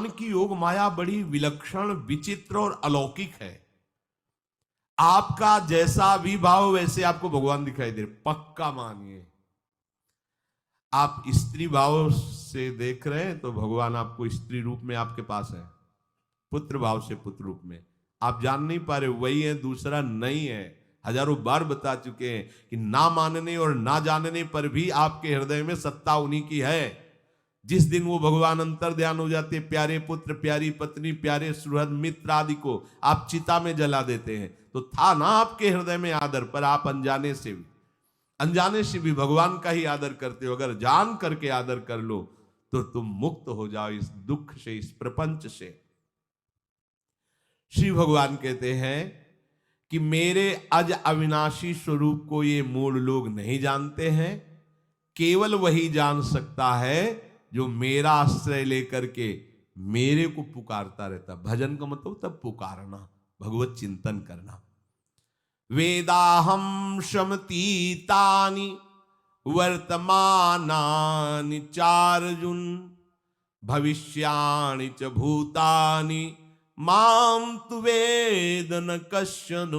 भगवान की योग माया बड़ी विलक्षण, विचित्र और अलौकिक है। आपका जैसा भी भाव वैसे आपको भगवान दिखाई दे रहे, पक्का मानिए। आप स्त्री भाव से देख रहे हैं तो भगवान आपको स्त्री रूप में आपके पास है, पुत्र भाव से पुत्र रूप में आप जान नहीं पा रहे, वही है, दूसरा नहीं है। हजारों बार बता चुके हैं कि ना मानने और ना जानने पर भी आपके हृदय में सत्ता उन्हीं की है। जिस दिन वो भगवान अंतर ध्यान हो जाते, प्यारे पुत्र, प्यारी पत्नी, प्यारे सुहृद मित्र आदि को आप चिता में जला देते हैं, तो था ना आपके हृदय में आदर, पर आप अनजाने से भी भगवान का ही आदर करते हो। अगर जान करके आदर कर लो तो तुम मुक्त हो जाओ इस दुख से, इस प्रपंच से। श्री भगवान कहते हैं कि मेरे अज अविनाशी स्वरूप को ये मूढ़ लोग नहीं जानते हैं, केवल वही जान सकता है जो मेरा आश्रय लेकर के मेरे को पुकारता रहता। भजन का मतलब तब पुकारना, भगवत चिंतन करना। वेदाहम शमतीतानि वर्तमानानि चार्जुन भविष्याणि च भूतानि माम तु वेद न कश्चन।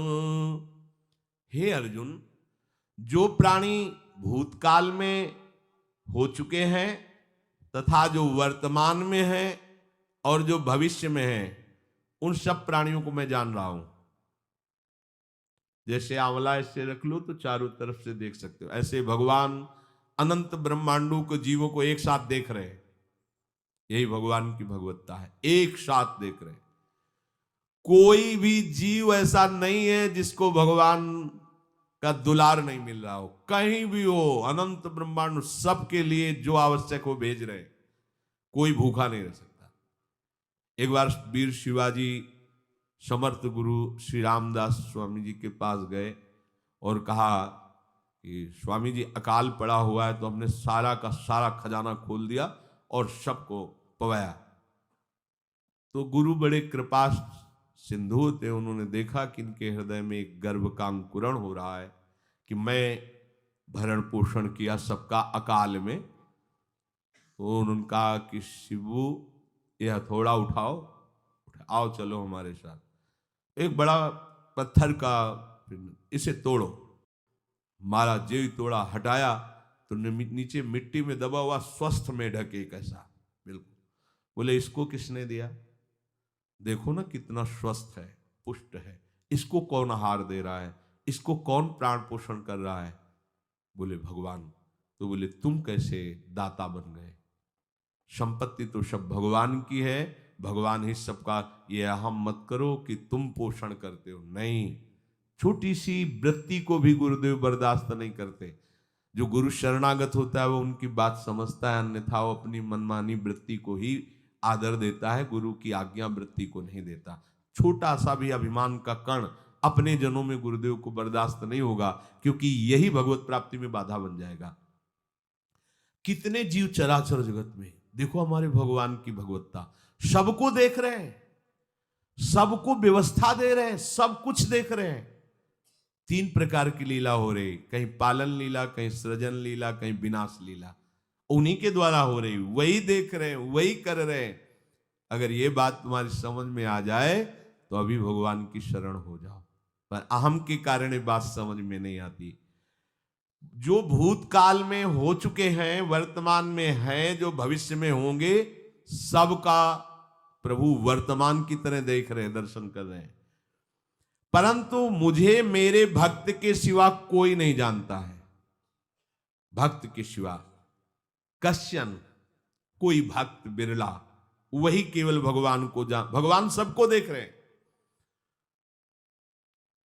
हे अर्जुन, जो प्राणी भूतकाल में हो चुके हैं तथा जो वर्तमान में है और जो भविष्य में है, उन सब प्राणियों को मैं जान रहा हूं। जैसे आंवला ऐसे रख लो तो चारों तरफ से देख सकते हो, ऐसे भगवान अनंत ब्रह्मांडों को, जीवों को एक साथ देख रहे हैं। यही भगवान की भगवत्ता है, एक साथ देख रहे हैं। कोई भी जीव ऐसा नहीं है जिसको भगवान का दुलार नहीं मिल रहा हो, कहीं भी हो, अनंत ब्रह्मांड सबके लिए जो आवश्यक हो भेज रहे। कोई भूखा नहीं रह सकता। एक बार वीर शिवाजी समर्थ गुरु श्री रामदास स्वामी जी के पास गए और कहा कि स्वामी जी अकाल पड़ा हुआ है, तो हमने सारा का सारा खजाना खोल दिया और सबको पवाया। तो गुरु बड़े कृपा सिंधु थे, उन्होंने देखा कि इनके हृदय में एक गर्व का अंकुरण हो रहा है कि मैं भरण पोषण किया सबका अकाल में। तो उन्होंने कहा कि शिवू, ये हथौड़ा उठाओ, आओ चलो हमारे साथ। एक बड़ा पत्थर का, इसे तोड़ो। मारा, जेई तोड़ा, हटाया तो नीचे मिट्टी में दबा हुआ स्वस्थ में ढके कैसा, बिल्कुल। बोले इसको किसने दिया? देखो ना कितना स्वस्थ है, पुष्ट है, इसको कौन आहार दे रहा है, इसको कौन प्राण पोषण कर रहा है? बोले भगवान। तो बोले तुम कैसे दाता बन गए? संपत्ति तो सब भगवान की है, भगवान ही सबका, ये अहम मत करो कि तुम पोषण करते हो। नहीं, छोटी सी वृत्ति को भी गुरुदेव बर्दाश्त नहीं करते। जो गुरु शरणागत होता है वो उनकी बात समझता है, अन्यथा वो अपनी मनमानी वृत्ति को ही आदर देता है, गुरु की आज्ञा वृत्ति को नहीं देता। छोटा सा भी अभिमान का कण अपने जनों में गुरुदेव को बर्दाश्त नहीं होगा, क्योंकि यही भगवत प्राप्ति में बाधा बन जाएगा। कितने जीव चराचर जगत में, देखो हमारे भगवान की भगवत्ता, सबको देख रहे हैं, सबको व्यवस्था दे रहे हैं, सब कुछ देख रहे हैं। 3 प्रकार की लीला हो रही, कहीं पालन लीला, कहीं सृजन लीला, कहीं विनाश लीला, उन्हीं के द्वारा हो रही, वही देख रहे हैं, वही कर रहे हैं। अगर ये बात तुम्हारी समझ में आ जाए तो अभी भगवान की शरण हो जाओ, पर अहम के कारण ये बात समझ में नहीं आती। जो भूतकाल में हो चुके हैं, वर्तमान में हैं, जो भविष्य में होंगे, सबका प्रभु वर्तमान की तरह देख रहे हैं, दर्शन कर रहे हैं। परंतु मुझे मेरे भक्त के सिवा कोई नहीं जानता है। भक्त के सिवा कश्यन, कोई भक्त बिरला, वही केवल भगवान को भगवान सबको देख रहे हैं,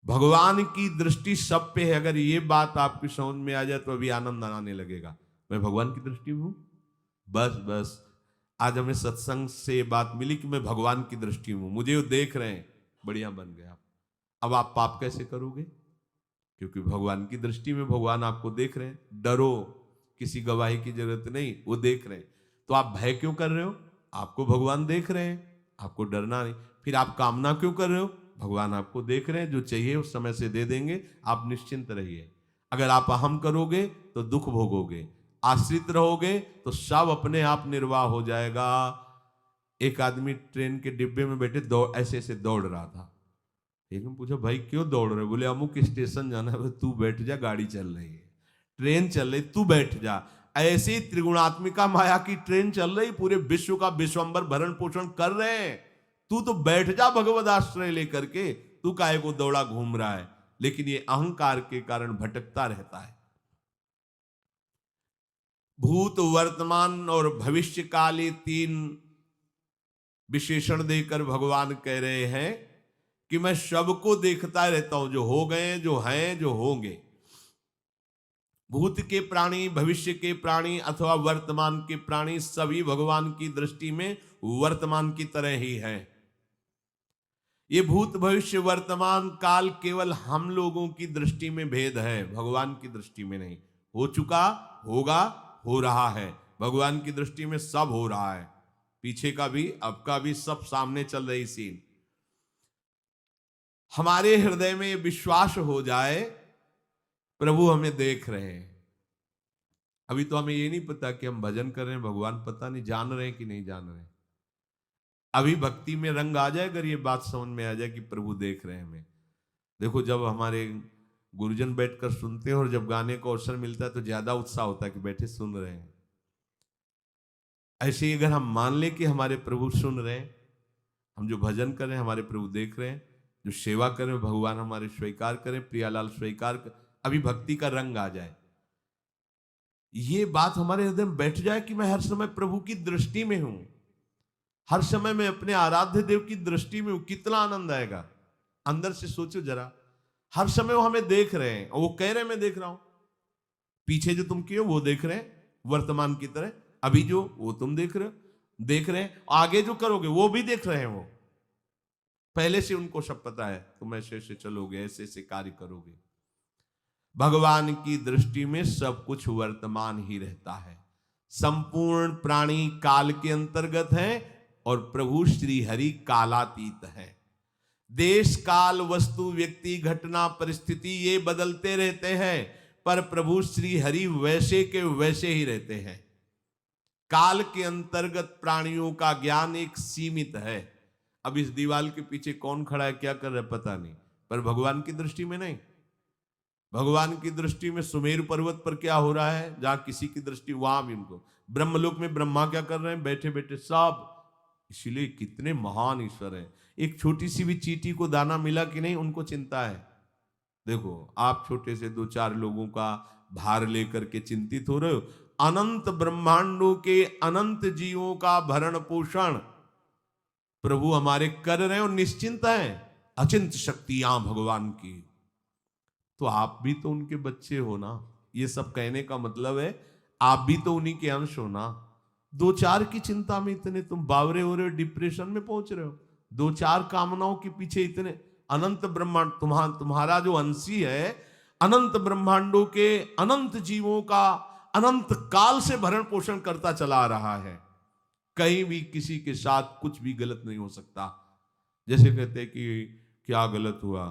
भगवान की दृष्टि सब पे है। अगर ये बात आपकी समझ में आ जाए तो अभी आनंद आने लगेगा। मैं भगवान की दृष्टि में हूं, बस आज हमें सत्संग से बात मिली कि मैं भगवान की दृष्टि में हूं, मुझे वो देख रहे हैं, बढ़िया बन गया। अब आप पाप कैसे करोगे? क्योंकि भगवान की दृष्टि में भगवान आपको देख रहे हैं। डरो, किसी गवाही की जरूरत नहीं, वो देख रहे हैं। तो आप भय क्यों कर रहे हो? आपको भगवान देख रहे हैं, आपको डरना नहीं। फिर आप कामना क्यों कर रहे हो? भगवान आपको देख रहे हैं, जो चाहिए उस समय से दे देंगे, आप निश्चिंत रहिए। अगर आप अहम करोगे तो दुख भोगोगे, आश्रित रहोगे तो सब अपने आप निर्वाह हो जाएगा। एक आदमी ट्रेन के डिब्बे में बैठे दौड़ ऐसे ऐसे दौड़ रहा था। एक ने पूछा भाई क्यों दौड़ रहे? बोले अमुक स्टेशन जाना है। तू बैठ जा, गाड़ी चल रही है, ट्रेन चल रही, तू बैठ जा। ऐसी त्रिगुणात्मिका माया की ट्रेन चल रही, पूरे विश्व का विश्वंबर भरण पोषण कर रहे हैं, तू तो बैठ जा भगवद आश्रय लेकर के, तू काहे को दौड़ा घूम रहा है? लेकिन ये अहंकार के कारण भटकता रहता है। भूत, वर्तमान और भविष्य काल, ये तीन विशेषण देकर भगवान कह रहे हैं कि मैं सबको देखता रहता हूं, जो हो गए, जो हैं, जो होंगे। भूत के प्राणी, भविष्य के प्राणी अथवा वर्तमान के प्राणी सभी भगवान की दृष्टि में वर्तमान की तरह ही है। ये भूत, भविष्य, वर्तमान काल केवल हम लोगों की दृष्टि में भेद है, भगवान की दृष्टि में नहीं। हो चुका, होगा, हो रहा है। भगवान की दृष्टि में सब हो रहा है, पीछे का भी, अब का भी, सब सामने चल रही सीन। हमारे हृदय में विश्वास हो जाए प्रभु हमें देख रहे हैं। अभी तो हमें ये नहीं पता कि हम भजन कर रहे हैं, भगवान पता नहीं जान रहे हैं कि नहीं जान रहे हैं। अभी भक्ति में रंग आ जाए, अगर ये बात समझ में आ जाए कि प्रभु देख रहे हैं हमें। देखो, जब हमारे गुरुजन बैठकर सुनते हैं और जब गाने को अवसर मिलता है तो ज्यादा उत्साह होता है कि बैठे सुन रहे हैं। ऐसे ही अगर हम मान लें कि हमारे प्रभु सुन रहे हैं, हम जो भजन कर रहे हैं हमारे प्रभु देख रहे हैं, जो सेवा कर रहे हैं भगवान हमारे स्वीकार करें, प्रियालाल स्वीकार कर, अभी भक्ति का रंग आ जाए, ये बात हमारे हृदय में बैठ जाए कि मैं हर समय प्रभु की दृष्टि में हूं, हर समय मैं अपने आराध्य देव की दृष्टि में हूं, कितना आनंद आएगा। अंदर से सोचो जरा, हर समय वो हमें देख रहे हैं और वो कह रहे हैं मैं देख रहा हूं। पीछे जो तुम किए वो देख रहे हैं वर्तमान की तरह, अभी जो वो तुम देख रहे हैं, आगे जो करोगे वो भी देख रहे हैं। वो पहले से उनको सब पता है, तुम ऐसे ऐसे चलोगे, ऐसे ऐसे कार्य करोगे। भगवान की दृष्टि में सब कुछ वर्तमान ही रहता है। संपूर्ण प्राणी काल के अंतर्गत है और प्रभु श्री हरि कालातीत है। देश, काल, वस्तु, व्यक्ति, घटना, परिस्थिति ये बदलते रहते हैं, पर प्रभु श्री हरि वैसे के वैसे ही रहते हैं। काल के अंतर्गत प्राणियों का ज्ञान एक सीमित है। अब इस दीवाल के पीछे कौन खड़ा है, क्या कर रहा है, पता नहीं, पर भगवान की दृष्टि में नहीं। भगवान की दृष्टि में सुमेरु पर्वत पर क्या हो रहा है, जहां किसी की दृष्टि, वहां भी उनको, ब्रह्मलोक में ब्रह्मा क्या कर रहे हैं, बैठे बैठे सब। इसीलिए कितने महान ईश्वर हैं। एक छोटी सी भी चींटी को दाना मिला कि नहीं, उनको चिंता है। देखो, आप छोटे से 2-4 लोगों का भार लेकर के चिंतित हो रहे हो, अनंत ब्रह्मांडों के अनंत जीवों का भरण पोषण प्रभु हमारे कर रहे हैं और निश्चिंत हैं। अचिंत शक्तियां भगवान की, तो आप भी तो उनके बच्चे हो ना। ये सब कहने का मतलब है आप भी तो उन्हीं के अंश हो ना। 2-4 की चिंता में इतने तुम बावरे हो रहे हो, डिप्रेशन में पहुंच रहे हो, 2-4 कामनाओं के पीछे इतने। अनंत ब्रह्मांड तुम्हारा जो अंशी है, अनंत ब्रह्मांडों के अनंत जीवों का अनंत काल से भरण पोषण करता चला आ रहा है। कहीं भी किसी के साथ कुछ भी गलत नहीं हो सकता। जैसे कहते हैं कि क्या गलत हुआ,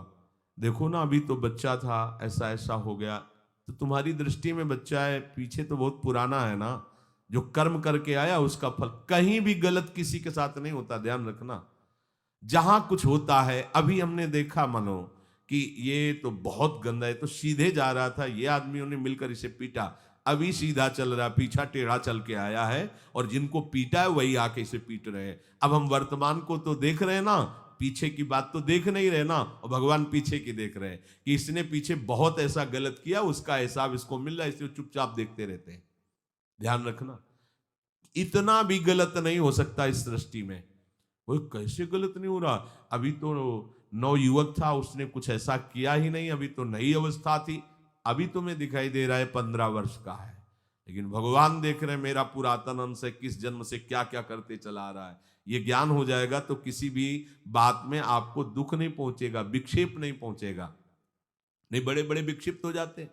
देखो ना अभी तो बच्चा था, ऐसा ऐसा हो गया, तो तुम्हारी दृष्टि में बच्चा है, पीछे तो बहुत पुराना है ना, जो कर्म करके आया उसका फल। कहीं भी गलत किसी के साथ नहीं होता, ध्यान रखना। जहां कुछ होता है, अभी हमने देखा मानो कि ये तो बहुत गंदा है, तो सीधे जा रहा था, ये आदमियों ने मिलकर इसे पीटा, अभी सीधा चल रहा, पीछा टेढ़ा चल के आया है, और जिनको पीटा है वही आके इसे पीट रहे हैं। अब हम वर्तमान को तो देख रहे हैं ना, पीछे की बात तो देख नहीं रहे ना, और भगवान पीछे की देख रहे हैं कि इसने पीछे बहुत ऐसा गलत किया, उसका हिसाब इसको मिल रहा है, इसलिए चुपचाप देखते रहते हैं। ध्यान रखना, इतना भी गलत नहीं हो सकता इस सृष्टि में। वो कैसे गलत नहीं हो रहा, अभी तो नौ युवक था, उसने कुछ ऐसा किया ही नहीं, अभी तो नई अवस्था थी, अभी तुम्हें दिखाई दे रहा है 15 वर्ष का है, लेकिन भगवान देख रहे हैं मेरा पुरातन अंश है, किस जन्म से क्या क्या करते चला आ रहा है। ये ज्ञान हो जाएगा तो किसी भी बात में आपको दुख नहीं पहुंचेगा, विक्षेप नहीं पहुंचेगा। नहीं, बड़े बड़े विक्षिप्त हो जाते।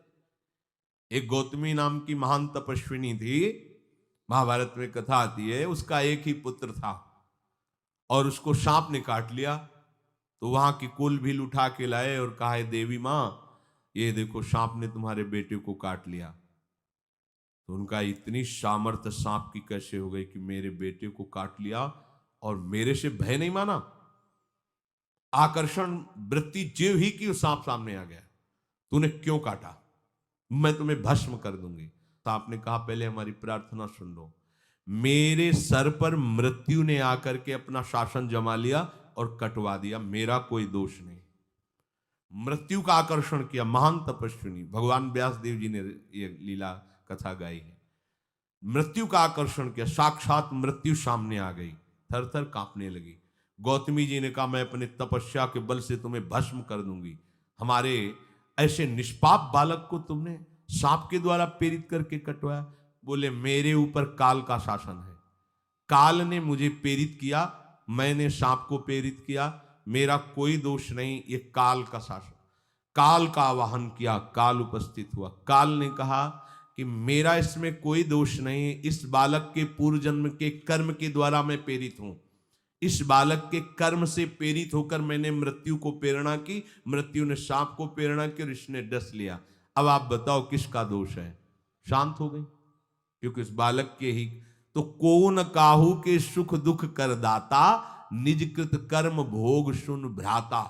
एक गौतमी नाम की महान तपस्विनी थी, महाभारत में कथा आती है, उसका एक ही पुत्र था और उसको सांप ने काट लिया। तो वहां की कुल भी उठा के लाए और कहा, देवी मां ये देखो सांप ने तुम्हारे बेटे को काट लिया। तो उनका इतनी सामर्थ्य सांप की कैसे हो गई कि मेरे बेटे को काट लिया और मेरे से भय नहीं माना। आकर्षण वृत्ति जीव ही की, सांप सामने आ गया, तूने क्यों काटा, मैं तुम्हें भस्म कर दूंगी। तो आपने कहा पहले हमारी प्रार्थना सुन लो। मेरे सर पर मृत्यु ने आकर के अपना शासन जमा लिया और कटवा दिया, मेरा कोई दोष नहीं। मृत्यु का आकर्षण किया, महान तपस्विनी भगवान व्यास देव जी ने ये लीला कथा गाई है। मृत्यु का आकर्षण किया, साक्षात मृत्यु सामने आ गई, थर थर कांपने लगी। गौतमी जी ने कहा मैं अपने तपस्या के बल से तुम्हें भस्म कर दूंगी। हमारे ऐसे निष्पाप बालक को तुमने सांप के द्वारा प्रेरित करके कटवाया। बोले मेरे ऊपर काल का शासन है, काल ने मुझे प्रेरित किया, मैंने सांप को प्रेरित किया, मेरा कोई दोष नहीं, ये काल का शासन। काल का आवाहन किया, काल उपस्थित हुआ। काल ने कहा कि मेरा इसमें कोई दोष नहीं, इस बालक के पूर्व जन्म के कर्म के द्वारा मैं प्रेरित हूं। इस बालक के कर्म से प्रेरित होकर मैंने मृत्यु को प्रेरणा की, मृत्यु ने सांप को प्रेरणा की और इसने डस लिया। अब आप बताओ किसका दोष है? शांत हो गई, क्योंकि इस बालक के ही तो कौन काहू के सुख दुख कर दाता, निज कृत कर्म भोग सुन भ्राता।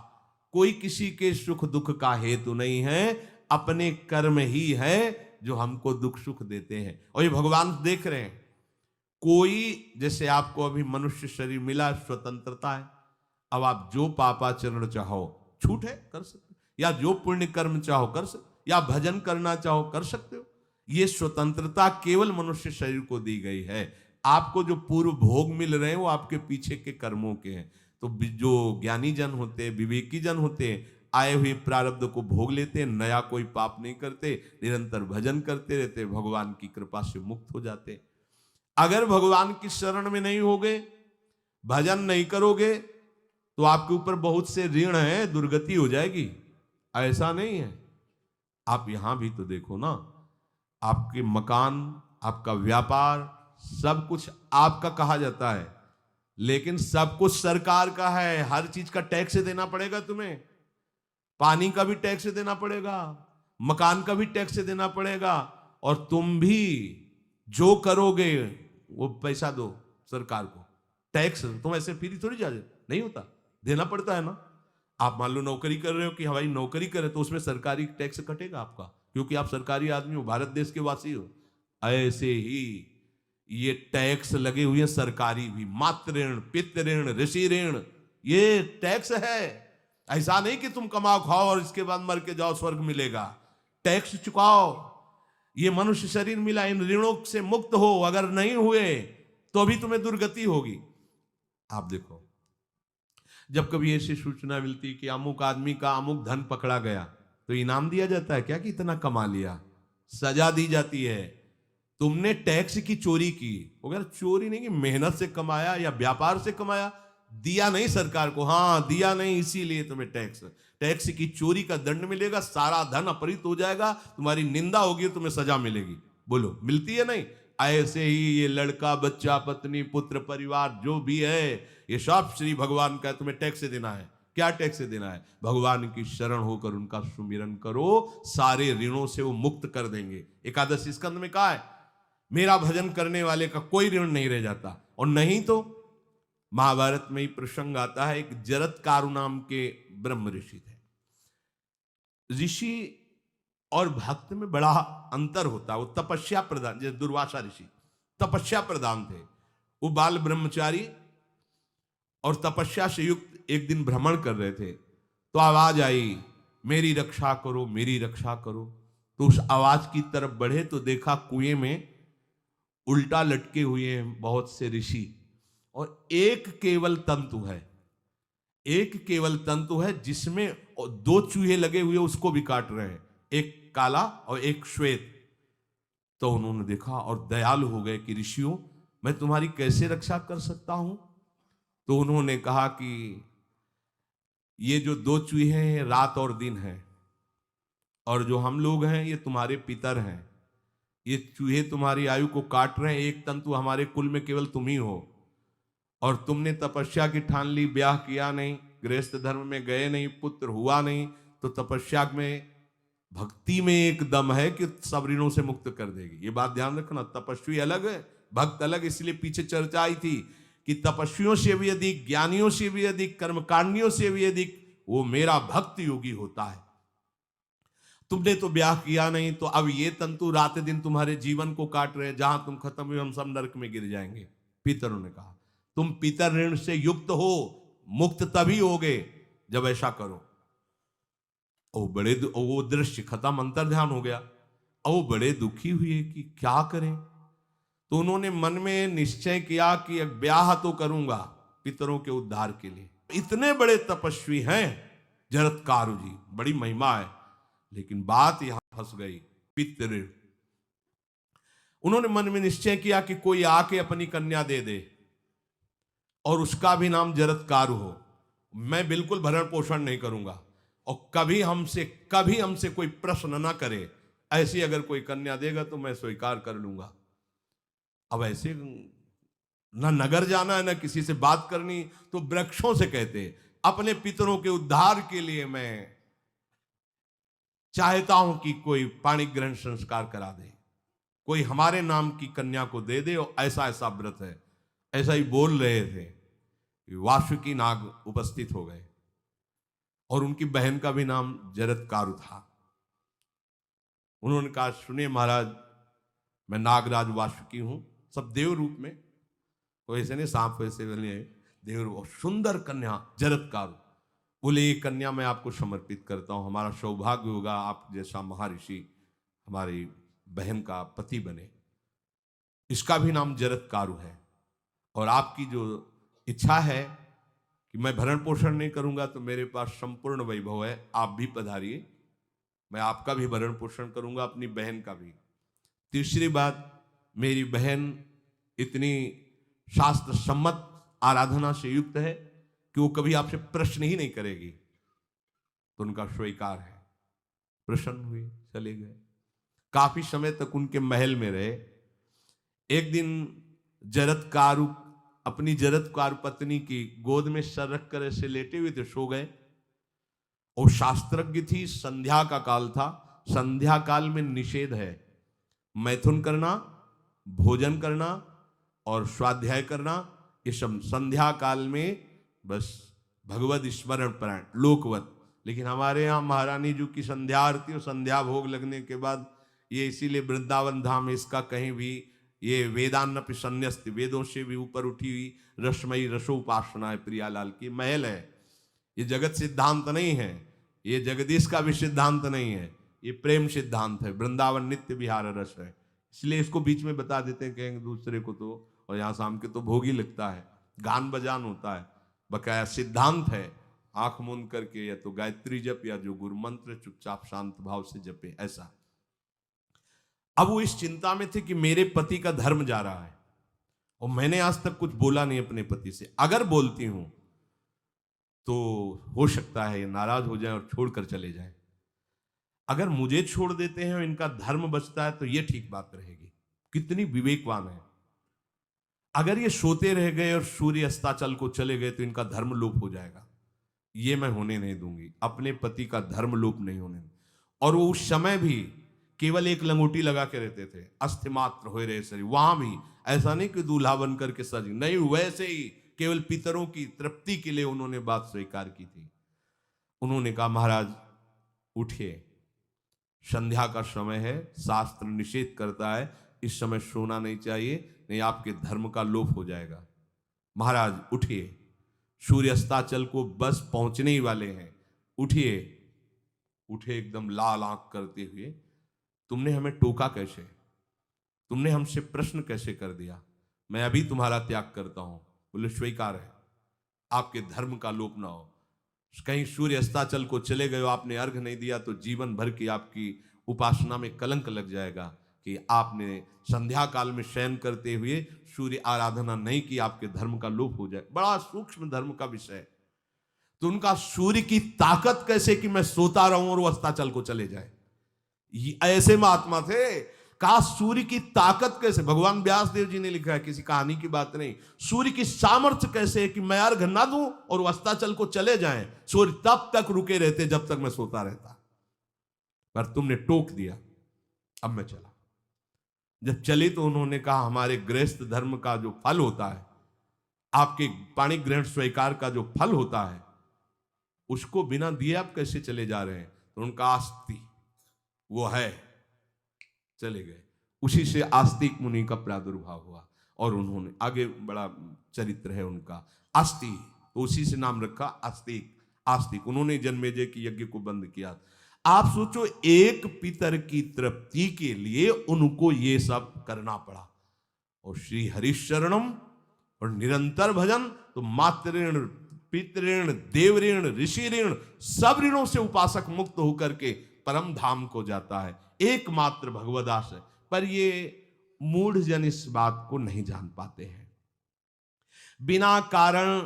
कोई किसी के सुख दुख का हेतु नहीं है, अपने कर्म ही है जो हमको दुख सुख देते हैं। और ये भगवान देख रहे हैं। कोई, जैसे आपको अभी मनुष्य शरीर मिला, स्वतंत्रता है, अब आप जो पापाचरण चाहो छूट है कर सकते हो, या जो पुण्य कर्म चाहो कर सकते, या भजन करना चाहो कर सकते हो। ये स्वतंत्रता केवल मनुष्य शरीर को दी गई है। आपको जो पूर्व भोग मिल रहे हैं वो आपके पीछे के कर्मों के हैं। तो जो ज्ञानी जन होते हैं, विवेकी जन होते हैं, आए हुए प्रारब्ध को भोग लेते हैं, नया कोई पाप नहीं करते, निरंतर भजन करते रहते, भगवान की कृपा से मुक्त हो जाते। अगर भगवान की शरण में नहीं होगे, भजन नहीं करोगे, तो आपके ऊपर बहुत से ऋण है, दुर्गति हो जाएगी। ऐसा नहीं है। आप यहां भी तो देखो ना, आपके मकान, आपका व्यापार, सब कुछ आपका कहा जाता है, लेकिन सब कुछ सरकार का है। हर चीज का टैक्स देना पड़ेगा तुम्हें। पानी का भी टैक्स देना पड़ेगा, मकान का भी टैक्स देना पड़ेगा, और तुम भी जो करोगे वो पैसा दो सरकार को। टैक्स तुम ऐसे फ्री थोड़ी जा नहीं होता, देना पड़ता है ना। आप मान लो नौकरी कर रहे हो कि हमारी नौकरी करे, तो उसमें सरकारी टैक्स कटेगा आपका, क्योंकि आप सरकारी आदमी हो, भारत देश के वासी हो। ऐसे ही ये टैक्स लगे हुए हैं सरकारी भी, मातृ ऋण, पितृ ऋण, ऋषि ऋण, ये टैक्स है। ऐसा नहीं कि तुम कमाओ खाओ और इसके बाद मर के जाओ स्वर्ग मिलेगा। टैक्स चुकाओ। ये मनुष्य शरीर मिला, इन ऋणों से मुक्त हो। अगर नहीं हुए तो भी तुम्हें दुर्गति होगी। आप देखो, जब कभी ऐसी सूचना मिलती कि अमुक आदमी का अमुक धन पकड़ा गया, तो इनाम दिया जाता है क्या कि इतना कमा लिया? सजा दी जाती है। तुमने टैक्स की चोरी की, अगर चोरी नहीं की, मेहनत से कमाया या व्यापार से कमाया, दिया नहीं सरकार को, हाँ दिया नहीं, इसीलिए तुम्हें टैक्स की चोरी का दंड मिलेगा, सारा धन अपहृत हो जाएगा, तुम्हारी निंदा होगी, तुम्हें सजा मिलेगी। बोलो मिलती है नहीं? ऐसे ही ये लड़का, बच्चा, पत्नी, पुत्र, परिवार जो भी है, ये सब श्री भगवान का तुम्हें टैक्स देना है। क्या टैक्स देना है? भगवान की शरण होकर उनका सुमिरन करो, सारे ऋणों से वो मुक्त कर देंगे। एकादशी स्कंद में कहा है, मेरा भजन करने वाले का कोई ऋण नहीं रह जाता। और नहीं तो महाभारत में ही प्रसंग आता है, एक जरत्कारु नाम के ब्रह्म ऋषि थे। ऋषि और भक्त में बड़ा अंतर होता है। वो तपस्या प्रधान, जैसे दुर्वासा ऋषि तपस्या प्रधान थे, वो बाल ब्रह्मचारी और तपस्या से युक्त एक दिन भ्रमण कर रहे थे, तो आवाज आई, मेरी रक्षा करो, मेरी रक्षा करो। तो उस आवाज की तरफ बढ़े तो देखा कुएं में उल्टा लटके हुए हैं बहुत से ऋषि, और एक केवल तंतु है, एक केवल तंतु है जिसमें दो चूहे लगे हुए, उसको भी काट रहे हैं, एक काला और एक श्वेत। तो उन्होंने देखा और दयालु हो गए कि ऋषियों, मैं तुम्हारी कैसे रक्षा कर सकता हूं? तो उन्होंने कहा कि ये जो दो चूहे हैं रात और दिन हैं, और जो हम लोग हैं ये तुम्हारे पितर हैं। ये चूहे तुम्हारी आयु को काट रहे हैं, एक तंतु हमारे कुल में केवल तुम ही हो, और तुमने तपस्या की ठान ली, ब्याह किया नहीं, गृहस्थ धर्म में गए नहीं, पुत्र हुआ नहीं, तो तपस्या में, भक्ति में एक दम है कि सब ऋणों से मुक्त कर देगी। ये बात ध्यान रखना। तपस्वी अलग है, भक्त अलग। इसलिए पीछे चर्चा आई थी कि तपस्वियों से भी अधिक, ज्ञानियों से भी अधिक, कर्मकांडियों से भी अधिक वो मेरा भक्त योगी होता है। तुमने तो ब्याह किया नहीं, तो अब ये तंतु रात दिन तुम्हारे जीवन को काट रहे हैं, जहां तुम खत्म हुए हम सब नरक में गिर जाएंगे। पितरों ने कहा तुम पितर ऋण से युक्त हो, मुक्त तभी होगे जब ऐसा करो। वो दृश्य खत्म, अंतर ध्यान हो गया। वो बड़े दुखी हुए कि क्या करें। तो उन्होंने मन में निश्चय किया कि अब ब्याह तो करूंगा पितरों के उद्धार के लिए। इतने बड़े तपस्वी हैं जरत्कारु जी, बड़ी महिमा है, लेकिन बात यहां फंस गई। पितृ, उन्होंने मन में निश्चय किया कि कोई आके अपनी कन्या दे दे और उसका भी नाम जरत्कारु हो। मैं बिल्कुल भरण पोषण नहीं करूंगा और कभी हमसे कोई प्रश्न ना करे। ऐसी अगर कोई कन्या देगा तो मैं स्वीकार कर लूंगा। अब ऐसे ना नगर जाना है ना किसी से बात करनी, तो वृक्षों से कहते अपने पितरों के उद्धार के लिए मैं चाहता हूं कि कोई पाणी ग्रहण संस्कार करा दे, कोई हमारे नाम की कन्या को दे दे, और ऐसा ऐसा व्रत है। ऐसा ही बोल रहे थे, वासुकी नाग उपस्थित हो गए और उनकी बहन का भी नाम जरत्कारु था। उन्होंने कहा सुनिए महाराज, मैं नागराज वासुकी हूं, सब देव रूप में, तो ऐसे नहीं सांप वैसे बने देव रूप, और सुंदर कन्या जरत्कारु। बोले ये कन्या मैं आपको समर्पित करता हूं, हमारा सौभाग्य होगा आप जैसा महर्षि हमारी बहन का पति बने। इसका भी नाम जरत्कारु है, और आपकी जो इच्छा है कि मैं भरण पोषण नहीं करूंगा, तो मेरे पास संपूर्ण वैभव है, आप भी पधारिए, मैं आपका भी भरण पोषण करूंगा, अपनी बहन का भी। तीसरी बात, मेरी बहन इतनी शास्त्र सम्मत आराधना से युक्त है कि वो कभी आपसे प्रश्न ही नहीं करेगी, तो उनका स्वीकार है। प्रसन्न हुए, चले गए। काफी समय तक उनके महल में रहे। एक दिन जरत्कारु अपनी जरत्कारु पत्नी की गोद में सर रख कर ऐसे लेटे हुए थे, सो गए। और शास्त्रज्ञ थी, संध्या का काल था। संध्या काल में निषेध है मैथुन करना, भोजन करना और स्वाध्याय करना, ये सब संध्या काल में बस भगवत स्मरण प्राण लोकवत। लेकिन हमारे यहाँ महारानी जी की संध्या आरती और संध्या भोग लगने के बाद ये, इसीलिए वृंदावन धाम इसका कहीं भी ये वेदान्नपि संन्यस्त, वेदों से भी ऊपर उठी हुई रसमयी रसोपासना है, प्रियालाल की महल है। ये जगत सिद्धांत नहीं है, ये जगदीश का भी सिद्धांत नहीं है, ये प्रेम सिद्धांत है। वृंदावन नित्य विहार रस है, इसलिए इसको बीच में बता देते हैं कहेंगे दूसरे को तो, और यहाँ शाम के तो भोग ही लगता है, गान बजान होता है, बकाया सिद्धांत है। आंख मूंद करके या तो गायत्री जप या जो गुरु मंत्र चुपचाप शांत भाव से जपे, ऐसा। अब वो इस चिंता में थे कि मेरे पति का धर्म जा रहा है, और मैंने आज तक कुछ बोला नहीं अपने पति से, अगर बोलती हूं तो हो सकता है ये नाराज हो जाए और छोड़कर चले जाए। अगर मुझे छोड़ देते हैं और इनका धर्म बचता है तो ये ठीक बात रहेगी। कितनी विवेकवान है। अगर ये सोते रह गए और सूर्य अस्ताचल को चले गए तो इनका धर्म लोप हो जाएगा, ये मैं होने नहीं दूंगी, अपने पति का धर्म लोप नहीं होने। और वो उस समय भी केवल एक लंगोटी लगा के रहते थे, अस्थिमात्र हो रहे शरीर। वहां भी ऐसा नहीं कि दूल्हा बन करके सज, नहीं, वैसे ही केवल पितरों की तृप्ति के लिए उन्होंने बात स्वीकार की थी। उन्होंने कहा महाराज उठिए, संध्या का समय है, शास्त्र निषेध करता है इस समय सोना नहीं चाहिए, नहीं आपके धर्म का लोप हो जाएगा। महाराज उठिए, सूर्य अस्ताचल को बस पहुंचने ही वाले हैं, उठिए। उठे एकदम लाल आंख करते हुए, तुमने हमें टोका कैसे, तुमने हमसे प्रश्न कैसे कर दिया, मैं अभी तुम्हारा त्याग करता हूं। बोले स्वीकार है, आपके धर्म का लोप ना हो। कहीं सूर्य अस्ताचल को चले गए, आपने अर्घ नहीं दिया तो जीवन भर की आपकी उपासना में कलंक लग जाएगा कि आपने संध्या काल में शयन करते हुए सूर्य आराधना नहीं की, आपके धर्म का लोप हो जाए। बड़ा सूक्ष्म धर्म का विषय। तो उनका सूर्य की ताकत कैसे कि मैं सोता रहूं और वो अस्ताचल को चले जाए, ऐसे महात्मा थे। कहा सूर्य की ताकत कैसे, भगवान व्यास देव जी ने लिखा है, किसी कहानी की बात नहीं। सूर्य की सामर्थ्य कैसे है कि मैं अर्घ ना दूं और अस्ताचल को चले जाएं, सूर्य तब तक रुके रहते जब तक मैं सोता रहता, पर तुमने टोक दिया, अब मैं चला। जब चले तो उन्होंने कहा हमारे गृहस्थ धर्म का जो फल होता है आपके पाणी ग्रहण स्वीकार का जो फल होता है उसको बिना दिए आप कैसे चले जा रहे हैं? तो उनका आस्ति वो है, चले गए। उसी से आस्तिक मुनि का प्रादुर्भाव हुआ और उन्होंने आगे बड़ा चरित्र है उनका, आस्ति, तो उसी से नाम रखा आस्तिक। आस्तिक उन्होंने जन्मेजय की यज्ञ को बंद किया। आप सोचो, एक पितर की तृप्ति के लिए उनको ये सब करना पड़ा। और श्री हरिशरणम और निरंतर भजन, तो मातृण, पितृण, देवऋण, ऋषि ऋण, सब ऋणों से उपासक मुक्त होकर के परम धाम को जाता है। एकमात्र भगवदास है। पर ये मूढ़ जन इस बात को नहीं जान पाते हैं। बिना कारण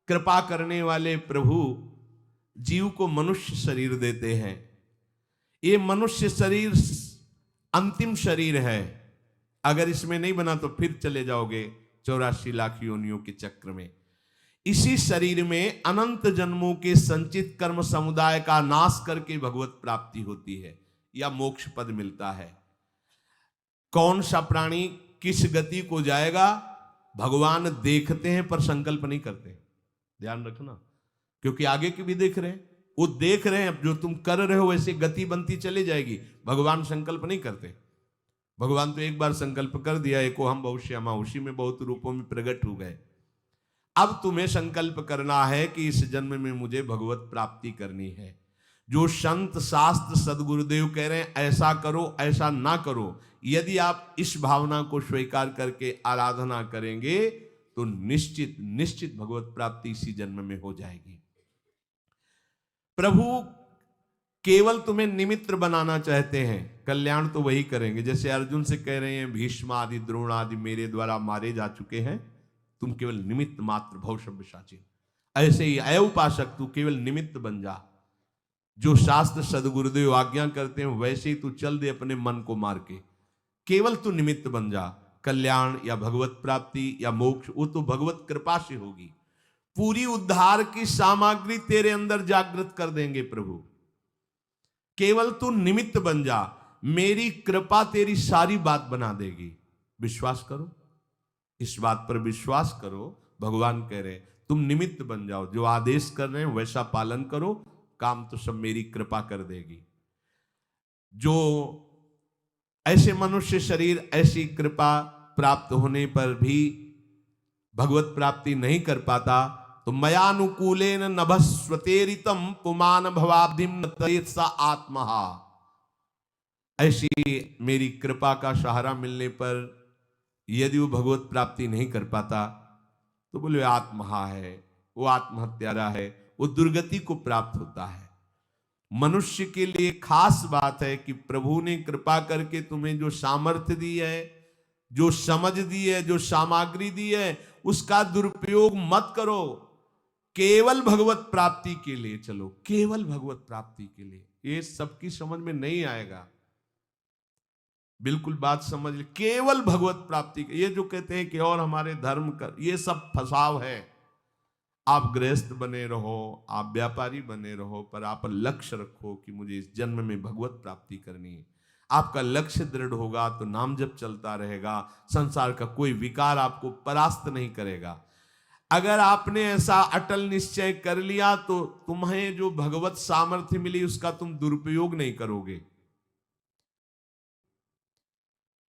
कृपा करने वाले प्रभु जीव को मनुष्य शरीर देते हैं। ये मनुष्य शरीर अंतिम शरीर है। अगर इसमें नहीं बना तो फिर चले जाओगे 84 लाख योनियों के चक्र में। इसी शरीर में अनंत जन्मों के संचित कर्म समुदाय का नाश करके भगवत प्राप्ति होती है या मोक्ष पद मिलता है। कौन सा प्राणी किस गति को जाएगा भगवान देखते हैं पर संकल्प नहीं करते। ध्यान रखना, क्योंकि आगे की भी देख रहे हैं, वो देख रहे हैं जो तुम कर रहे हो वैसे गति बनती चली जाएगी। भगवान संकल्प नहीं करते। भगवान तो एक बार संकल्प कर दिया, एको हम बहुश्यामा, उसी में बहुत रूपों में प्रकट हो गए। अब तुम्हें संकल्प करना है कि इस जन्म में मुझे भगवत प्राप्ति करनी है। जो संत शास्त्र सदगुरुदेव कह रहे हैं ऐसा करो ऐसा ना करो, यदि आप इस भावना को स्वीकार करके आराधना करेंगे तो निश्चित निश्चित भगवत प्राप्ति इसी जन्म में हो जाएगी। प्रभु केवल तुम्हें निमित्त बनाना चाहते हैं, कल्याण तो वही करेंगे। जैसे अर्जुन से कह रहे हैं भीष्म आदि द्रोण आदि मेरे द्वारा मारे जा चुके हैं, तुम केवल निमित्त मात्र भव सव्यसाची। ऐसे ही अय उपासक तू केवल निमित्त बन जा। जो शास्त्र सदगुरुदेव आज्ञा करते हैं वैसे ही तू चल दे अपने मन को मार के। केवल तू निमित्त बन जा। कल्याण या भगवत प्राप्ति या मोक्ष वो तो भगवत कृपा से होगी। पूरी उद्धार की सामग्री तेरे अंदर जागृत कर देंगे प्रभु। केवल तू निमित्त बन जा, मेरी कृपा तेरी सारी बात बना देगी। विश्वास करो, इस बात पर विश्वास करो। भगवान कह रहे हैं तुम निमित्त बन जाओ, जो आदेश कर रहे हैं वैसा पालन करो, काम तो सब मेरी कृपा कर देगी। जो ऐसे मनुष्य शरीर ऐसी कृपा प्राप्त होने पर भी भगवत प्राप्ति नहीं कर पाता, तो मयानुकूलेन नभस्वतेरितम पुमान भवाब्धिम सा आत्महा। ऐसी मेरी कृपा का सहारा मिलने पर यदि वो भगवत प्राप्ति नहीं कर पाता तो बोले आत्महा है, वो आत्महत्यारा है, वो दुर्गति को प्राप्त होता है। मनुष्य के लिए खास बात है कि प्रभु ने कृपा करके तुम्हें जो सामर्थ्य दी है, जो समझ दी है, जो सामग्री दी है, उसका दुरुपयोग मत करो। केवल भगवत प्राप्ति के लिए चलो, केवल भगवत प्राप्ति के लिए। ये सबकी समझ में नहीं आएगा, बिल्कुल बात समझ ले। केवल भगवत प्राप्ति, ये जो कहते हैं कि और हमारे धर्म कर, ये सब फसाव है। आप गृहस्थ बने रहो, आप व्यापारी बने रहो, पर आप लक्ष्य रखो कि मुझे इस जन्म में भगवत प्राप्ति करनी है। आपका लक्ष्य दृढ़ होगा तो नाम जप चलता रहेगा, संसार का कोई विकार आपको परास्त नहीं करेगा। अगर आपने ऐसा अटल निश्चय कर लिया तो तुम्हें जो भगवत सामर्थ्य मिली उसका तुम दुरुपयोग नहीं करोगे।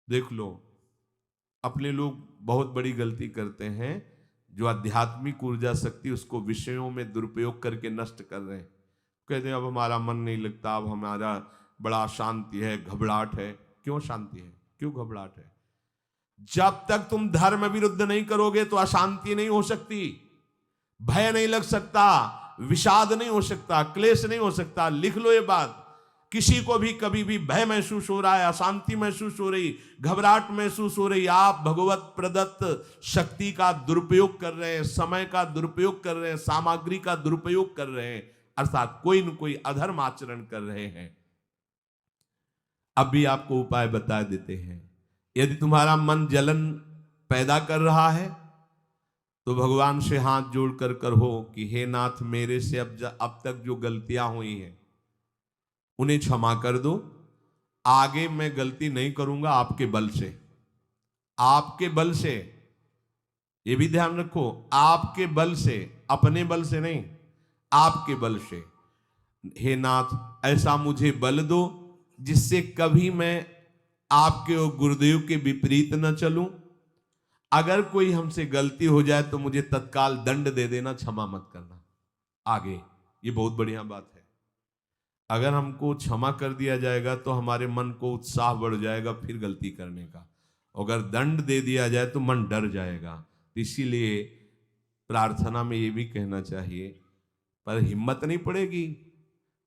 देख लो, अपने लोग बहुत बड़ी गलती करते हैं, जो आध्यात्मिक ऊर्जा शक्ति उसको विषयों में दुरुपयोग करके नष्ट कर रहे हैं। कहते हैं अब हमारा मन नहीं लगता, अब हमारा बड़ा शांति है, घबराहट है। क्यों शांति है, क्यों घबराहट है? जब तक तुम धर्म विरुद्ध नहीं करोगे तो अशांति नहीं हो सकती, भय नहीं लग सकता, विषाद नहीं हो सकता, क्लेश नहीं हो सकता। लिख लो ये बात। किसी को भी कभी भी भय महसूस हो रहा है, अशांति महसूस हो रही, घबराहट महसूस हो रही, आप भगवत प्रदत्त शक्ति का दुरुपयोग कर रहे हैं, समय का दुरुपयोग कर रहे हैं, सामग्री का दुरुपयोग कर रहे हैं, अर्थात कोई न कोई अधर्म आचरण कर रहे हैं। अब भी आपको उपाय बता देते हैं। यदि तुम्हारा मन जलन पैदा कर रहा है तो भगवान से हाथ जोड़ कर कहो कि हे नाथ, मेरे से अब तक जो गलतियां हुई हैं उन्हें क्षमा कर दो। आगे मैं गलती नहीं करूंगा, आपके बल से, आपके बल से। ये भी ध्यान रखो, आपके बल से, अपने बल से नहीं, आपके बल से। हे नाथ ऐसा मुझे बल दो जिससे कभी मैं आपके और गुरुदेव के विपरीत न चलूं। अगर कोई हमसे गलती हो जाए तो मुझे तत्काल दंड दे देना, क्षमा मत करना। आगे ये बहुत बढ़िया बात है। अगर हमको क्षमा कर दिया जाएगा तो हमारे मन को उत्साह बढ़ जाएगा फिर गलती करने का। अगर दंड दे दिया जाए तो मन डर जाएगा। इसीलिए प्रार्थना में ये भी कहना चाहिए, पर हिम्मत नहीं पड़ेगी,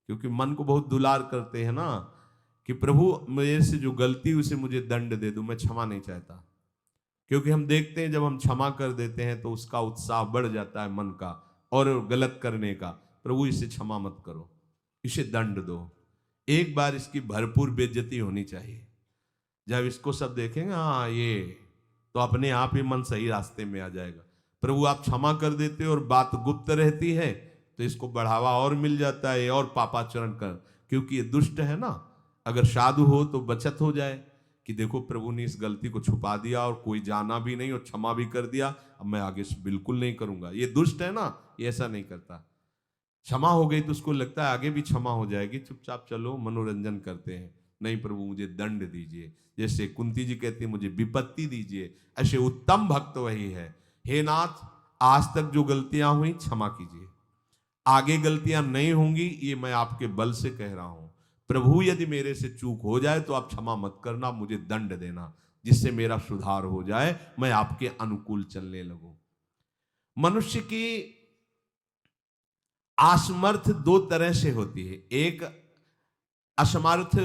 क्योंकि मन को बहुत दुलार करते हैं ना, कि प्रभु मेरे से जो गलती उसे मुझे दंड दे दो, मैं क्षमा नहीं चाहता। क्योंकि हम देखते हैं जब हम क्षमा कर देते हैं तो उसका उत्साह बढ़ जाता है मन का और गलत करने का। प्रभु इसे क्षमा मत करो, इसे दंड दो। एक बार इसकी भरपूर बेइज्जती होनी चाहिए। जब इसको सब देखेंगे हाँ ये, तो अपने आप ही मन सही रास्ते में आ जाएगा। प्रभु आप क्षमा कर देते हो और बात गुप्त रहती है तो इसको बढ़ावा और मिल जाता है और पापाचरण कर, क्योंकि ये दुष्ट है ना। अगर साधु हो तो बचत हो जाए कि देखो प्रभु ने इस गलती को छुपा दिया और कोई जाना भी नहीं और क्षमा भी कर दिया, अब मैं आगे से बिल्कुल नहीं करूंगा। ये दुष्ट है ना, ये ऐसा नहीं करता। क्षमा हो गई तो उसको लगता है आगे भी क्षमा हो जाएगी, चुपचाप चलो मनोरंजन करते हैं। नहीं प्रभु मुझे दंड दीजिए, जैसे कुंती जी कहती है मुझे विपत्ति दीजिए, ऐसे उत्तम भक्त वही है। हे नाथ आज तक जो गलतियां हुई क्षमा कीजिए, आगे गलतियां नहीं होंगी, ये मैं आपके बल से कह रहा हूं। प्रभु यदि मेरे से चूक हो जाए तो आप क्षमा मत करना, मुझे दंड देना, जिससे मेरा सुधार हो जाए, मैं आपके अनुकूल चलने लगूं। मनुष्य की असमर्थ दो तरह से होती है। एक असमर्थ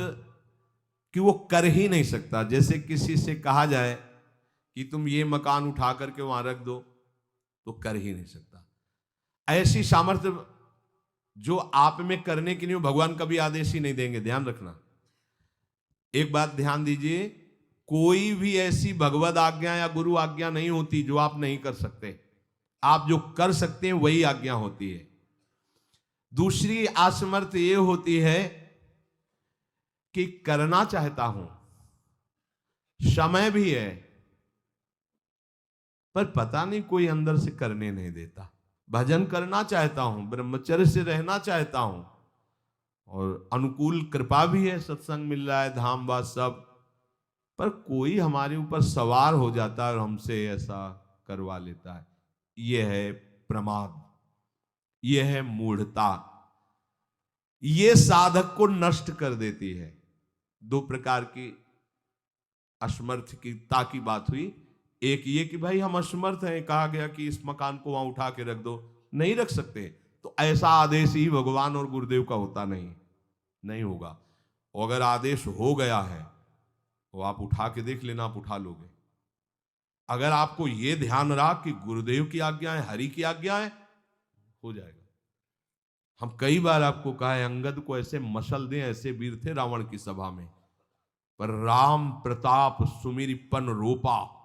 कि वो कर ही नहीं सकता, जैसे किसी से कहा जाए कि तुम ये मकान उठा करके वहां रख दो, तो कर ही नहीं सकता। ऐसी सामर्थ्य जो आप में करने के लिए भगवान कभी आदेश ही नहीं देंगे, ध्यान रखना। एक बात ध्यान दीजिए, कोई भी ऐसी भगवद आज्ञा या गुरु आज्ञा नहीं होती जो आप नहीं कर सकते। आप जो कर सकते हैं वही आज्ञा होती है। दूसरी असमर्थ ये होती है कि करना चाहता हूं, समय भी है, पर पता नहीं कोई अंदर से करने नहीं देता। भजन करना चाहता हूं, ब्रह्मचर्य से रहना चाहता हूं, और अनुकूल कृपा भी है, सत्संग मिल रहा है, धाम बात सब, पर कोई हमारे ऊपर सवार हो जाता है और हमसे ऐसा करवा लेता है। यह है प्रमाद, यह है मूढ़ता, यह साधक को नष्ट कर देती है। दो प्रकार की असमर्थता की बात हुई। एक ये कि भाई हम असमर्थ हैं, कहा गया कि इस मकान को वहां उठा के रख दो, नहीं रख सकते, तो ऐसा आदेश ही भगवान और गुरुदेव का होता नहीं होगा। और अगर आदेश हो गया है तो आप उठा के देख लेना, आप उठा लोगे। अगर आपको यह ध्यान रहा कि गुरुदेव की आज्ञा है, हरि की आज्ञा है, हो जाएगा। हम कई बार आपको कहा है, अंगद को ऐसे मसल दें, ऐसे वीर थे रावण की सभा में, पर राम प्रताप सुमिरपन रोपा।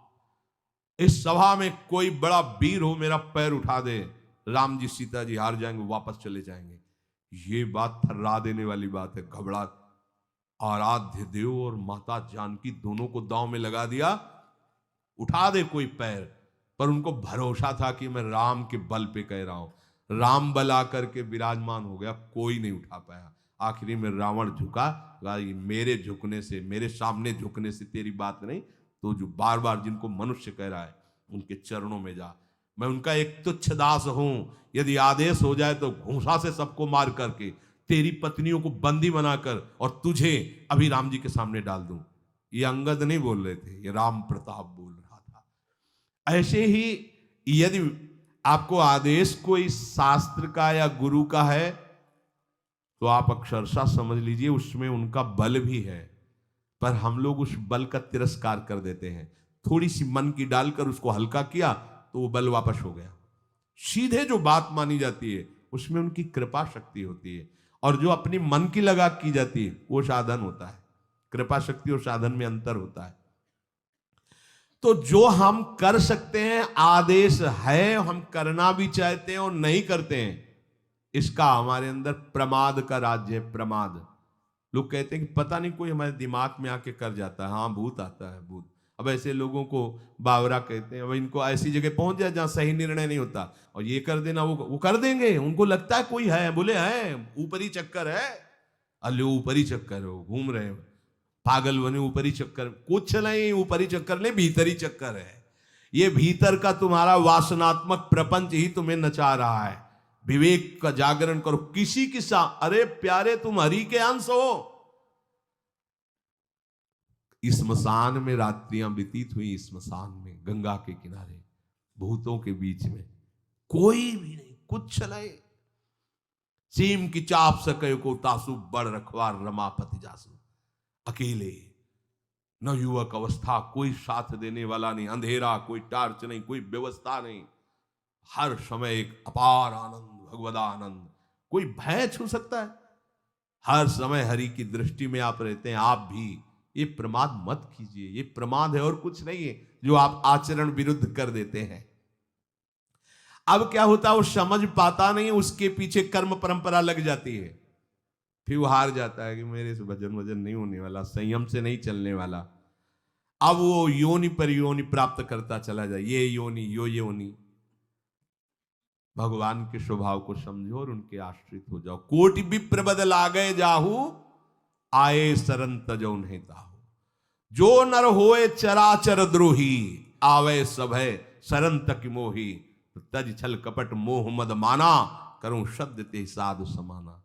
इस सभा में कोई बड़ा वीर हो, मेरा पैर उठा दे, राम जी सीता जी हार जाएंगे, वापस चले जाएंगे। ये बात थर्रा देने वाली बात है। घबरा, आराध्य देव और माता जानकी दोनों को दांव में लगा दिया, उठा दे कोई पैर, पर उनको भरोसा था कि मैं राम के बल पे कह रहा हूं। राम बल आकर के विराजमान हो गया, कोई नहीं उठा पाया। आखिरी में रावण झुका, मेरे झुकने से, मेरे सामने झुकने से तेरी बात नहीं, तो जो बार बार जिनको मनुष्य कह रहा है उनके चरणों में जा, मैं उनका एक तुच्छ दास हूं। यदि आदेश हो जाए तो घूंसा से सबको मार करके तेरी पत्नियों को बंदी बनाकर और तुझे अभी राम जी के सामने डाल दूं। ये अंगद नहीं बोल रहे थे, ये राम प्रताप बोल रहा था। ऐसे ही यदि आपको आदेश कोई शास्त्र का या गुरु का है तो आप अक्षरशः समझ लीजिए उसमें उनका बल भी है, पर हम लोग उस बल का तिरस्कार कर देते हैं। थोड़ी सी मन की डालकर उसको हल्का किया तो वो बल वापस हो गया। सीधे जो बात मानी जाती है उसमें उनकी कृपा शक्ति होती है, और जो अपनी मन की लगा की जाती है वो साधन होता है। कृपा शक्ति और साधन में अंतर होता है। तो जो हम कर सकते हैं, आदेश है, हम करना भी चाहते हैं और नहीं करते हैं, इसका हमारे अंदर प्रमाद का राज्य है। प्रमाद, लोग कहते हैं कि पता नहीं कोई हमारे दिमाग में आके कर जाता है। हाँ भूत आता है, भूत अब ऐसे लोगों को बावरा कहते हैं। अब इनको ऐसी जगह पहुंच जाए जहां सही निर्णय नहीं होता, और ये कर देना वो कर देंगे। उनको लगता है कोई है, बोले है ऊपरी चक्कर है, अल्ले ऊपरी चक्कर हो, घूम रहे हैं पागल बने, ऊपरी चक्कर कुछ नहीं, ऊपरी चक्कर नहीं, भीतरी चक्कर है। ये भीतर का तुम्हारा वासनात्मक प्रपंच ही तुम्हें नचा रहा है। विवेक का जागरण करो। किसी की अरे प्यारे तुम हरि के अंश हो। स्मशान में रात्रियां व्यतीत हुई, स्मशान में गंगा के किनारे भूतों के बीच में, कोई भी नहीं, कुछ नहीं। सीम की चाप सके को तासु बड़ रखवार रमापति जासु, अकेले, न युवक अवस्था, कोई साथ देने वाला नहीं, अंधेरा, कोई टार्च नहीं, कोई व्यवस्था नहीं, हर समय एक अपार आनंद, भगवदानंद। कोई भय छू सकता है? हर समय हरि की दृष्टि में आप रहते हैं। आप भी ये प्रमाद मत कीजिए, ये प्रमाद है और कुछ नहीं है जो आप आचरण विरुद्ध कर देते हैं। अब क्या होता है, वो समझ पाता नहीं, उसके पीछे कर्म परंपरा लग जाती है, फिर वो हार जाता है कि मेरे से भजन वजन नहीं होने वाला, संयम से नहीं चलने वाला। अब वो योनि पर योनि प्राप्त करता चला जाए, ये योनि यो योनि। भगवान के स्वभाव को समझो और उनके आश्रित हो जाओ। कोटि विप्र बद लागे जाहू, आए सरन तजो नहीं ताहू। जो नर होए चराचर द्रोही, आवे सभय सरन तक मोही। तज छल कपट मोह मद माना, करूं शब्द ते साधु समाना।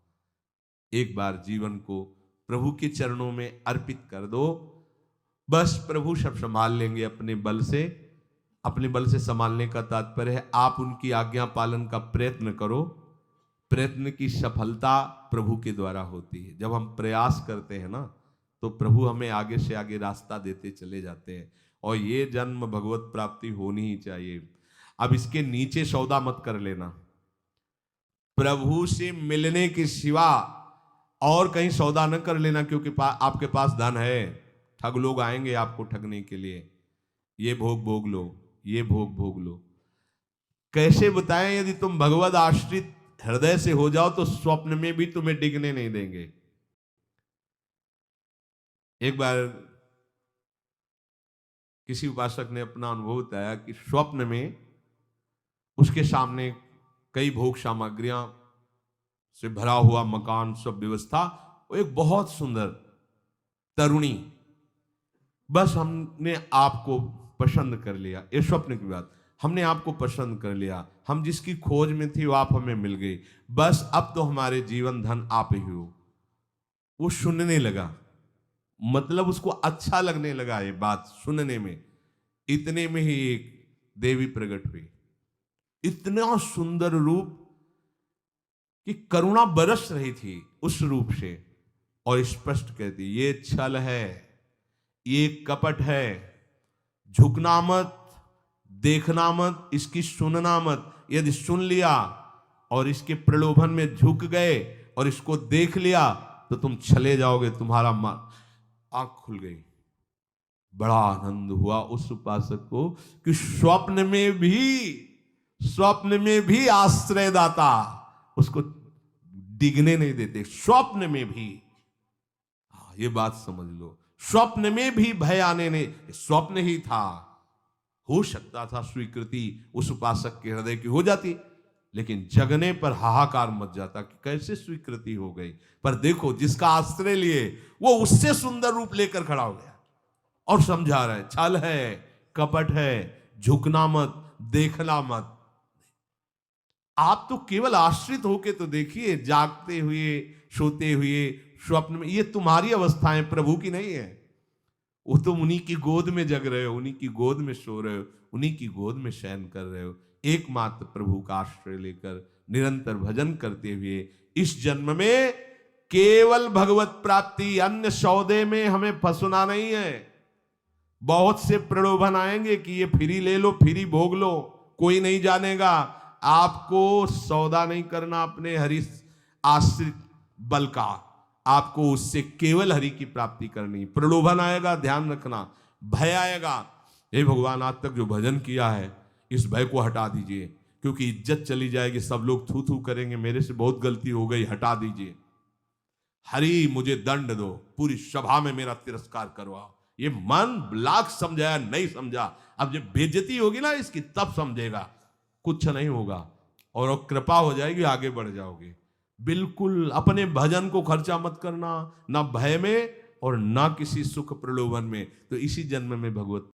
एक बार जीवन को प्रभु के चरणों में अर्पित कर दो, बस प्रभु सब संभाल लेंगे अपने बल से। अपने बल से संभालने का तात्पर्य है आप उनकी आज्ञा पालन का प्रयत्न करो। प्रयत्न की सफलता प्रभु के द्वारा होती है। जब हम प्रयास करते हैं ना, तो प्रभु हमें आगे से आगे रास्ता देते चले जाते हैं, और ये जन्म भगवत प्राप्ति होनी ही चाहिए। अब इसके नीचे सौदा मत कर लेना। प्रभु से मिलने के सिवा और कहीं सौदा न कर लेना, क्योंकि आपके पास धन है। ठग लोग आएंगे आपको ठगने के लिए, ये भोग भोग लो, ये भोग भोग लो। कैसे बताएं? यदि तुम भगवत आश्रित हृदय से हो जाओ तो स्वप्न में भी तुम्हें डिगने नहीं देंगे। एक बार किसी उपासक ने अपना अनुभव बताया कि स्वप्न में उसके सामने कई भोग सामग्रियां से भरा हुआ मकान, सब व्यवस्था, वो एक बहुत सुंदर तरुणी, बस हमने आपको पसंद कर लिया। ये स्वप्न की बात, हमने आपको पसंद कर लिया, हम जिसकी खोज में थी वो आप हमें मिल गई, बस अब तो हमारे जीवन धन आप ही हो। वो सुनने लगा, मतलब उसको अच्छा लगने लगा ये बात सुनने में। इतने में ही एक देवी प्रकट हुई, इतना सुंदर रूप कि करुणा बरस रही थी उस रूप से, और स्पष्ट कहती ये छल है, ये कपट है, झुकना मत, देखना मत, इसकी सुनना मत। यदि सुन लिया और इसके प्रलोभन में झुक गए और इसको देख लिया तो तुम चले जाओगे, तुम्हारा आंख खुल गई। बड़ा आनंद हुआ उस उपासक को कि स्वप्न में भी आश्रयदाता उसको डिगने नहीं देते। स्वप्न में भी, ये बात समझ लो, स्वप्न में भी भय आने नहीं, स्वप्न ही था। हो सकता था स्वीकृति उस उपासक के हृदय की हो जाती, लेकिन जगने पर हाहाकार मच जाता कि कैसे स्वीकृति हो गई। पर देखो, जिसका आश्रय लिए वो उससे सुंदर रूप लेकर खड़ा हो गया और समझा रहा है छल है, कपट है, झुकना मत, देखना मत। आप तो केवल आश्रित होके तो देखिए, जागते हुए, सोते हुए, स्वप्न में, ये तुम्हारी अवस्थाएं, प्रभु की नहीं है। वो तुम उन्हीं की गोद में जग रहे हो, उन्हीं की गोद में सो रहे हो, उन्हीं की गोद में शयन कर रहे हो। एकमात्र प्रभु का आश्रय लेकर निरंतर भजन करते हुए इस जन्म में केवल भगवत प्राप्ति, अन्य सौदे में हमें फंसना नहीं है। बहुत से प्रलोभन आएंगे कि ये फ्री ले लो, फ्री भोग लो, कोई नहीं जानेगा। आपको सौदा नहीं करना अपने हरि आश्रित बल का, आपको उससे केवल हरि की प्राप्ति करनी। प्रलोभन आएगा, ध्यान रखना, भय आएगा, हे भगवान आज तक जो भजन किया है इस भय को हटा दीजिए, क्योंकि इज्जत चली जाएगी, सब लोग थू थू करेंगे, मेरे से बहुत गलती हो गई, हटा दीजिए। हरि मुझे दंड दो, पूरी सभा में मेरा तिरस्कार करवाओ, ये मन लाख समझाया नहीं समझा, अब जब बेइज्जती होगी ना इसकी तब समझेगा, कुछ नहीं होगा और वो कृपा हो जाएगी, आगे बढ़ जाओगे। बिल्कुल अपने भजन को खर्चा मत करना, ना भय में और ना किसी सुख प्रलोभन में, तो इसी जन्म में भगवत